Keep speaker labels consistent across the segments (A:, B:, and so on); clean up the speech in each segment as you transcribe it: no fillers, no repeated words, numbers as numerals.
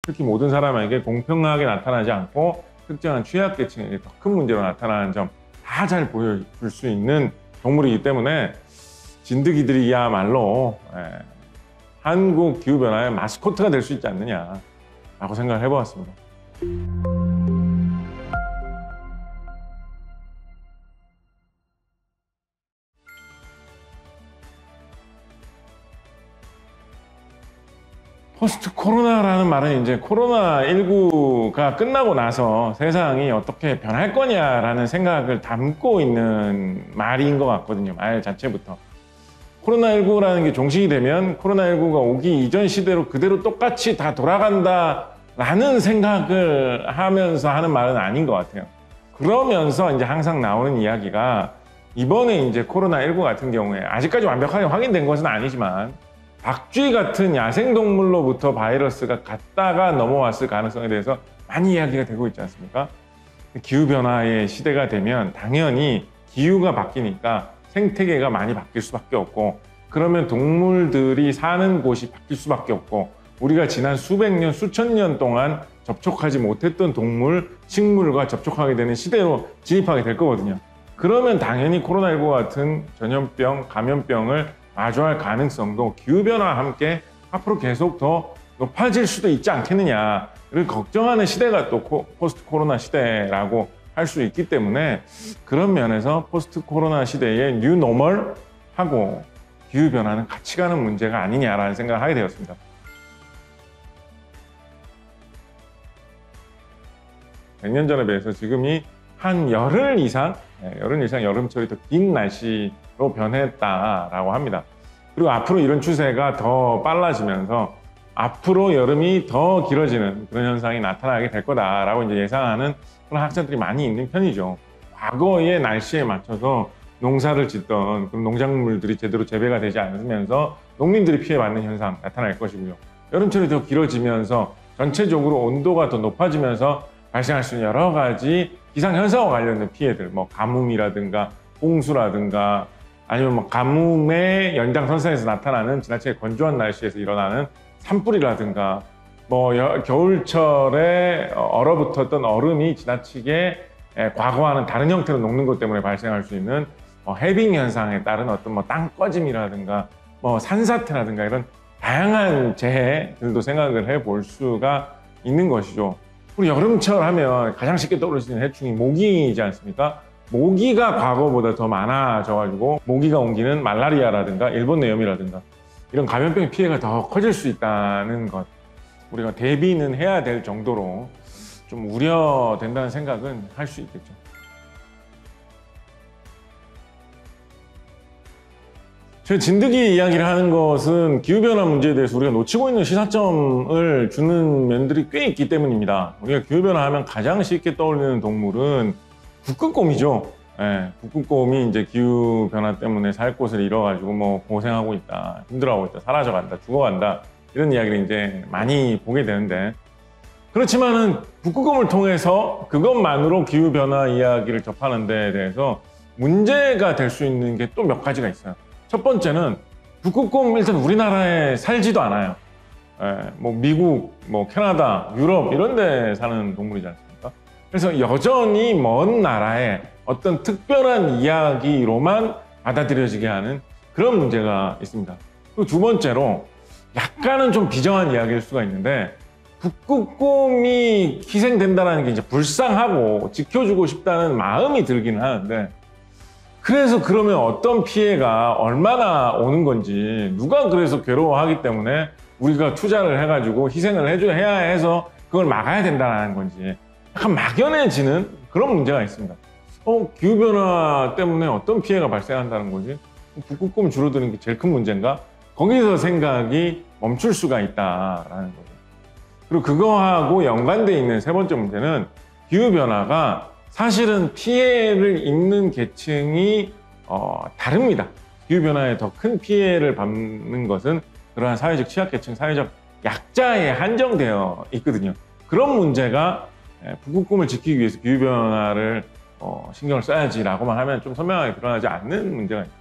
A: 특히 모든 사람에게 공평하게 나타나지 않고 특정한 취약계층에게 더 큰 문제로 나타나는 점 다 잘 보여줄 수 있는 동물이기 때문에 진드기들이야말로 한국 기후변화의 마스코트가 될 수 있지 않느냐라고 생각을 해보았습니다. 포스트 코로나라는 말은 이제 코로나19가 끝나고 나서 세상이 어떻게 변할 거냐라는 생각을 담고 있는 말인 것 같거든요. 말 자체부터. 코로나19라는 게 종식이 되면 코로나19가 오기 이전 시대로 그대로 똑같이 다 돌아간다라는 생각을 하면서 하는 말은 아닌 것 같아요. 그러면서 이제 항상 나오는 이야기가 이번에 이제 코로나19 같은 경우에 아직까지 완벽하게 확인된 것은 아니지만 박쥐 같은 야생동물로부터 바이러스가 갔다가 넘어왔을 가능성에 대해서 많이 이야기가 되고 있지 않습니까? 기후변화의 시대가 되면 당연히 기후가 바뀌니까 생태계가 많이 바뀔 수밖에 없고 그러면 동물들이 사는 곳이 바뀔 수밖에 없고 우리가 지난 수백 년, 수천 년 동안 접촉하지 못했던 동물, 식물과 접촉하게 되는 시대로 진입하게 될 거거든요. 그러면 당연히 코로나19 같은 전염병, 감염병을 마주할 가능성도 기후변화와 함께 앞으로 계속 더 높아질 수도 있지 않겠느냐를 걱정하는 시대가 또 포스트 코로나 시대라고 할 수 있기 때문에 그런 면에서 포스트 코로나 시대의 뉴 노멀하고 기후변화는 같이 가는 문제가 아니냐라는 생각을 하게 되었습니다. 백 년 전에 비해서 지금이 한 열흘 이상 여름철이 더 긴 날씨로 변했다라고 합니다. 그리고 앞으로 이런 추세가 더 빨라지면서 앞으로 여름이 더 길어지는 그런 현상이 나타나게 될 거다라고 이제 예상하는 그런 학자들이 많이 있는 편이죠. 과거의 날씨에 맞춰서 농사를 짓던 그런 농작물들이 제대로 재배가 되지 않으면서 농민들이 피해받는 현상 나타날 것이고요. 여름철이 더 길어지면서 전체적으로 온도가 더 높아지면서 발생할 수 있는 여러 가지 기상현상과 관련된 피해들, 뭐 가뭄이라든가 홍수라든가 아니면 뭐 가뭄의 연장선상에서 나타나는 지나치게 건조한 날씨에서 일어나는 산불이라든가 뭐 겨울철에 얼어붙었던 얼음이 지나치게 과거와는 다른 형태로 녹는 것 때문에 발생할 수 있는 해빙 현상에 따른 어떤 뭐 땅 꺼짐이라든가 뭐 산사태라든가 이런 다양한 재해들도 생각을 해볼 수가 있는 것이죠. 우리 여름철 하면 가장 쉽게 떠오르시는 해충이 모기이지 않습니까? 모기가 과거보다 더 많아져가지고 모기가 옮기는 말라리아라든가 일본뇌염이라든가 이런 감염병의 피해가 더 커질 수 있다는 것, 우리가 대비는 해야 될 정도로 좀 우려된다는 생각은 할 수 있겠죠. 제 진드기 이야기를 하는 것은 기후변화 문제에 대해서 우리가 놓치고 있는 시사점을 주는 면들이 꽤 있기 때문입니다. 우리가 기후변화 하면 가장 쉽게 떠올리는 동물은 북극곰이죠. 북극곰이 이제 기후변화 때문에 살 곳을 잃어가지고 뭐 고생하고 있다, 힘들어하고 있다, 사라져간다, 죽어간다 이런 이야기를 이제 많이 보게 되는데 그렇지만은 북극곰을 통해서 그것만으로 기후변화 이야기를 접하는 데 대해서 문제가 될 수 있는 게 또 몇 가지가 있어요. 첫 번째는 북극곰 일단 우리나라에 살지도 않아요. 뭐 미국, 뭐 캐나다, 유럽 이런 데 사는 동물이지 않습니까? 그래서 여전히 먼 나라의 어떤 특별한 이야기로만 받아들여지게 하는 그런 문제가 있습니다. 그리고 두 번째로 약간은 좀 비정한 이야기일 수가 있는데 북극곰이 희생된다는 게 이제 불쌍하고 지켜주고 싶다는 마음이 들기는 하는데 그래서 그러면 어떤 피해가 얼마나 오는 건지 누가 그래서 괴로워하기 때문에 우리가 투자를 해가지고 희생을 해야 해서 그걸 막아야 된다는 건지 약간 막연해지는 그런 문제가 있습니다. 기후변화 때문에 어떤 피해가 발생한다는 거지? 북극곰 줄어드는 게 제일 큰 문제인가? 거기서 생각이 멈출 수가 있다라는 거죠. 그리고 그거하고 연관되어 있는 세 번째 문제는 기후변화가 사실은 피해를 입는 계층이 다릅니다. 기후변화에 더 큰 피해를 받는 것은 그러한 사회적 취약계층, 사회적 약자에 한정되어 있거든요. 그런 문제가 북극곰을 지키기 위해서 기후변화를 신경을 써야지라고만 하면 좀 선명하게 드러나지 않는 문제가 있습니다.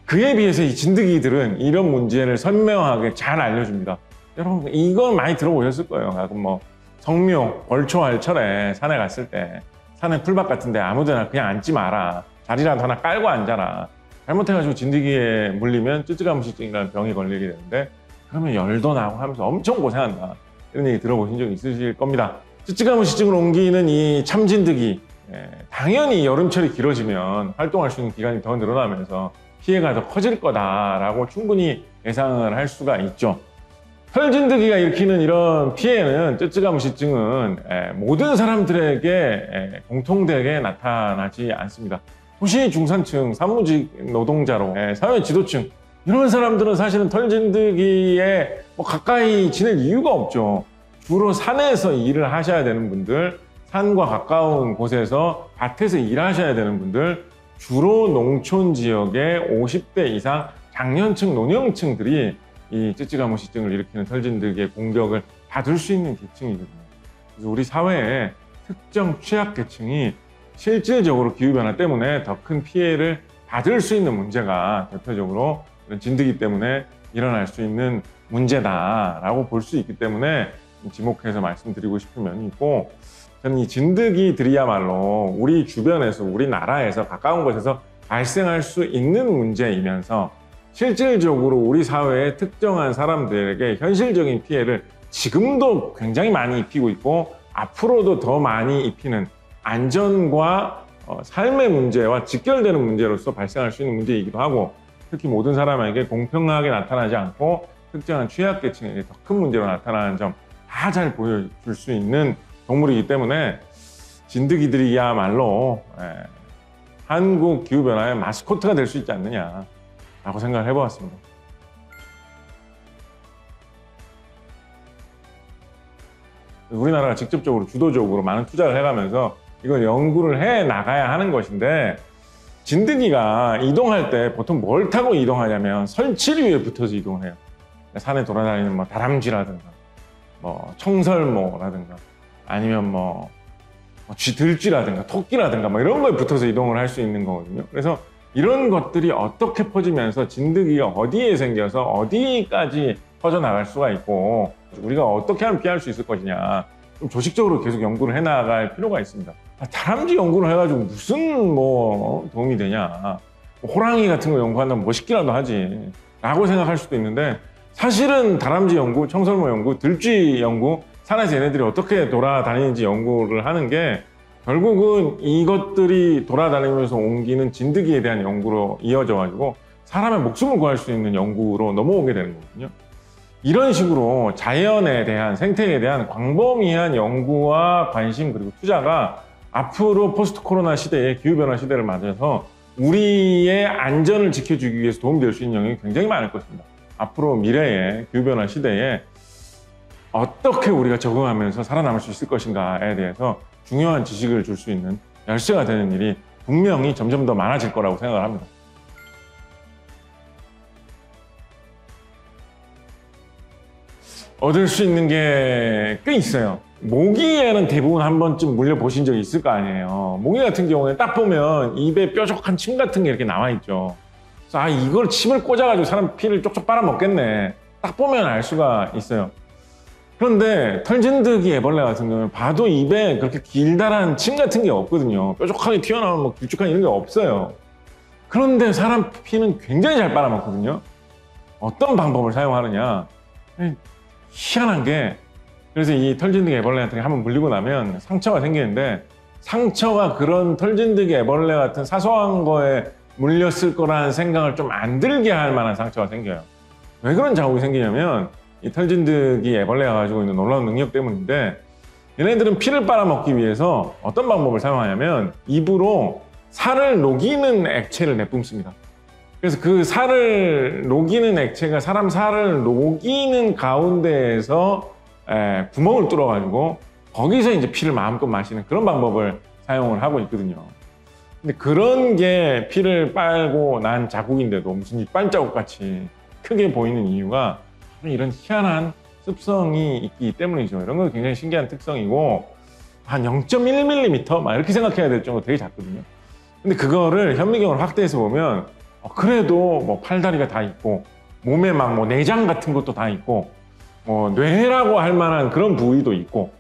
A: 그에 비해서 이 진드기들은 이런 문제를 선명하게 잘 알려줍니다. 여러분 이건 많이 들어보셨을 거예요. 가끔 뭐 성묘, 벌초할철에 산에 갔을 때 산에 풀밭 같은데 아무데나 그냥 앉지 마라. 자리라도 하나 깔고 앉아라. 잘못해가지고 진드기에 물리면 쯔쯔가무시증이라는 병이 걸리게 되는데 그러면 열도 나고 하면서 엄청 고생한다. 이런 얘기 들어보신 적 있으실 겁니다. 쯔쯔가무시증을 옮기는 이 참진드기, 당연히 여름철이 길어지면 활동할 수 있는 기간이 더 늘어나면서 피해가 더 커질 거다라고 충분히 예상을 할 수가 있죠. 털진드기가 일으키는 이런 피해는, 쯔쯔가무시증은 모든 사람들에게 공통되게 나타나지 않습니다. 도시 중산층, 사무직 노동자로 사회 지도층, 이런 사람들은 사실은 털진드기에 가까이 지낼 이유가 없죠. 주로 산에서 일을 하셔야 되는 분들, 산과 가까운 곳에서 밭에서 일하셔야 되는 분들, 주로 농촌 지역의 50대 이상 장년층, 노령층들이 이 쯔쯔가무시증을 일으키는 털진드기의 공격을 받을 수 있는 계층이거든요. 그래서 우리 사회에 특정 취약계층이 실질적으로 기후변화 때문에 더 큰 피해를 받을 수 있는 문제가 대표적으로 이런 진드기 때문에 일어날 수 있는 문제다라고 볼 수 있기 때문에 지목해서 말씀드리고 싶은 면이 있고, 저는 이 진드기들이야말로 우리 주변에서, 우리나라에서 가까운 곳에서 발생할 수 있는 문제이면서 실질적으로 우리 사회의 특정한 사람들에게 현실적인 피해를 지금도 굉장히 많이 입히고 있고 앞으로도 더 많이 입히는 안전과 삶의 문제와 직결되는 문제로서 발생할 수 있는 문제이기도 하고, 특히 모든 사람에게 공평하게 나타나지 않고 특정한 취약계층에게 더 큰 문제로 나타나는 점 다 잘 보여줄 수 있는 동물이기 때문에 진드기들이야말로 한국 기후변화의 마스코트가 될 수 있지 않느냐라고 생각을 해보았습니다. 우리나라가 직접적으로 주도적으로 많은 투자를 해가면서 이걸 연구를 해 나가야 하는 것인데, 진드기가 이동할 때 보통 뭘 타고 이동하냐면 설치류 위에 붙어서 이동을 해요. 산에 돌아다니는 뭐 다람쥐라든가 뭐 청설모라든가 아니면 뭐 들쥐라든가 토끼라든가 뭐 이런 거에 붙어서 이동을 할 수 있는 거거든요. 그래서 이런 것들이 어떻게 퍼지면서 진드기가 어디에 생겨서 어디까지 퍼져나갈 수가 있고 우리가 어떻게 하면 피할 수 있을 것이냐, 좀 조직적으로 계속 연구를 해나갈 필요가 있습니다. 다람쥐 연구를 해가지고 무슨 도움이 되냐, 호랑이 같은 거 연구한다면 멋있기라도 하지 라고 생각할 수도 있는데, 사실은 다람쥐 연구, 청설모 연구, 들쥐 연구, 산에서 얘네들이 어떻게 돌아다니는지 연구를 하는 게 결국은 이것들이 돌아다니면서 옮기는 진드기에 대한 연구로 이어져 가지고 사람의 목숨을 구할 수 있는 연구로 넘어오게 되는 거거든요. 이런 식으로 자연에 대한, 생태계에 대한 광범위한 연구와 관심 그리고 투자가 앞으로 포스트 코로나 시대에, 기후변화 시대를 맞아서 우리의 안전을 지켜주기 위해서 도움이 될 수 있는 영역이 굉장히 많을 것입니다. 앞으로 미래의 기후변화 시대에 어떻게 우리가 적응하면서 살아남을 수 있을 것인가에 대해서 중요한 지식을 줄 수 있는 열쇠가 되는 일이 분명히 점점 더 많아질 거라고 생각을 합니다. 얻을 수 있는 게 꽤 있어요. 모기에는 대부분 한 번쯤 물려보신 적이 있을 거 아니에요. 모기 같은 경우에 딱 보면 입에 뾰족한 침 같은 게 이렇게 나와 있죠. 그래서 이걸 침을 꽂아가지고 사람 피를 쪽쪽 빨아먹겠네, 딱 보면 알 수가 있어요. 그런데 털진드기 애벌레 같은 경우는 봐도 입에 그렇게 길다란 침 같은 게 없거든요. 뾰족하게 튀어나오는 뭐 길쭉한 이런 게 없어요. 그런데 사람 피는 굉장히 잘 빨아먹거든요. 어떤 방법을 사용하느냐, 희한한 게, 그래서 이 털진드기 애벌레한테 한번 물리고 나면 상처가 생기는데, 상처가 그런 털진드기 애벌레 같은 사소한 거에 물렸을 거라는 생각을 좀 안 들게 할 만한 상처가 생겨요. 왜 그런 자국이 생기냐면 이 털진드기 애벌레가 가지고 있는 놀라운 능력 때문인데, 얘네들은 피를 빨아먹기 위해서 어떤 방법을 사용하냐면 입으로 살을 녹이는 액체를 내뿜습니다. 그래서 그 살을 녹이는 액체가 사람 살을 녹이는 가운데에서 구멍을 뚫어가지고 거기서 이제 피를 마음껏 마시는 그런 방법을 사용을 하고 있거든요. 근데 그런 게 피를 빨고 난 자국인데도 무슨 이빨자국 같이 크게 보이는 이유가 이런 희한한 습성이 있기 때문이죠. 이런 건 굉장히 신기한 특성이고, 한 0.1mm 막 이렇게 생각해야 될 정도로 되게 작거든요. 근데 그거를 현미경을 확대해서 보면 그래도 뭐 팔다리가 다 있고 몸에 막 뭐 내장 같은 것도 다 있고 뇌라고 할 만한 그런 부위도 있고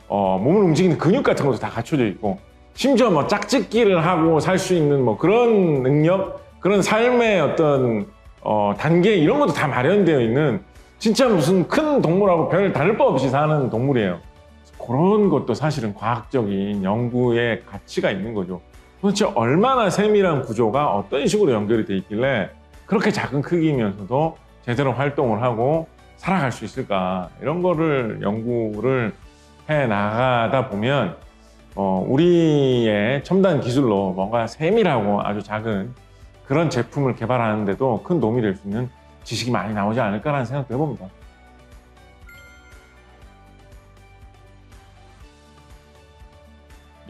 A: 몸을 움직이는 근육 같은 것도 다 갖춰져 있고 심지어 뭐 짝짓기를 하고 살 수 있는 뭐 그런 능력, 그런 삶의 어떤 단계 이런 것도 다 마련되어 있는 진짜 무슨 큰 동물하고 별 다를 바 없이 사는 동물이에요. 그런 것도 사실은 과학적인 연구의 가치가 있는 거죠. 도대체 얼마나 세밀한 구조가 어떤 식으로 연결이 돼 있길래 그렇게 작은 크기이면서도 제대로 활동을 하고 살아갈 수 있을까, 이런 거를 연구를 해 나가다 보면 우리의 첨단 기술로 뭔가 세밀하고 아주 작은 그런 제품을 개발하는데도 큰 도움이 될 수 있는 지식이 많이 나오지 않을까라는 생각도 해봅니다.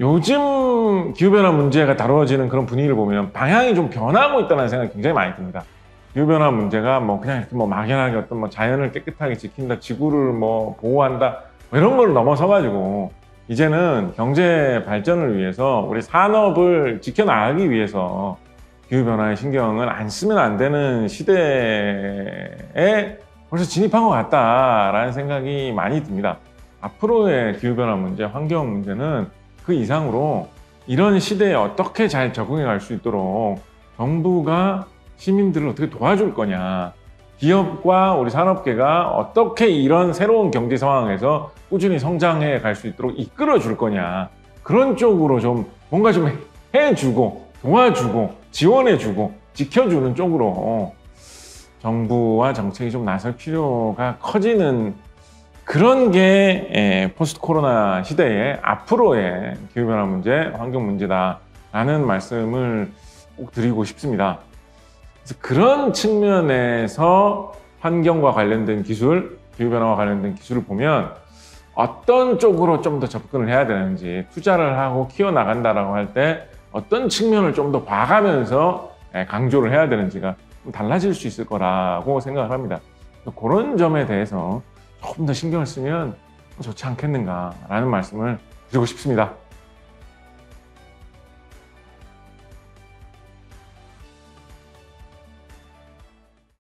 A: 요즘 기후변화 문제가 다루어지는 그런 분위기를 보면 방향이 좀 변하고 있다는 생각이 굉장히 많이 듭니다. 기후변화 문제가 그냥 이렇게 막연하게 어떤 자연을 깨끗하게 지킨다, 지구를 보호한다, 이런 걸 넘어서가지고 이제는 경제 발전을 위해서 우리 산업을 지켜나가기 위해서 기후변화에 신경을 안 쓰면 안 되는 시대에 벌써 진입한 것 같다라는 생각이 많이 듭니다. 앞으로의 기후변화 문제, 환경 문제는 그 이상으로 이런 시대에 어떻게 잘 적응해 갈 수 있도록 정부가 시민들을 어떻게 도와줄 거냐, 기업과 우리 산업계가 어떻게 이런 새로운 경제 상황에서 꾸준히 성장해 갈 수 있도록 이끌어 줄 거냐, 그런 쪽으로 좀 뭔가 좀 해주고 도와주고 지원해주고 지켜주는 쪽으로 정부와 정책이 좀 나설 필요가 커지는 그런 게 포스트 코로나 시대의 앞으로의 기후변화 문제, 환경 문제다라는 말씀을 꼭 드리고 싶습니다. 그래서 그런 측면에서 환경과 관련된 기술, 기후변화와 관련된 기술을 보면 어떤 쪽으로 좀 더 접근을 해야 되는지, 투자를 하고 키워나간다라고 할 때 어떤 측면을 좀 더 봐가면서 강조를 해야 되는지가 좀 달라질 수 있을 거라고 생각을 합니다. 그런 점에 대해서 조금 더 신경을 쓰면 좋지 않겠는가라는 말씀을 드리고 싶습니다.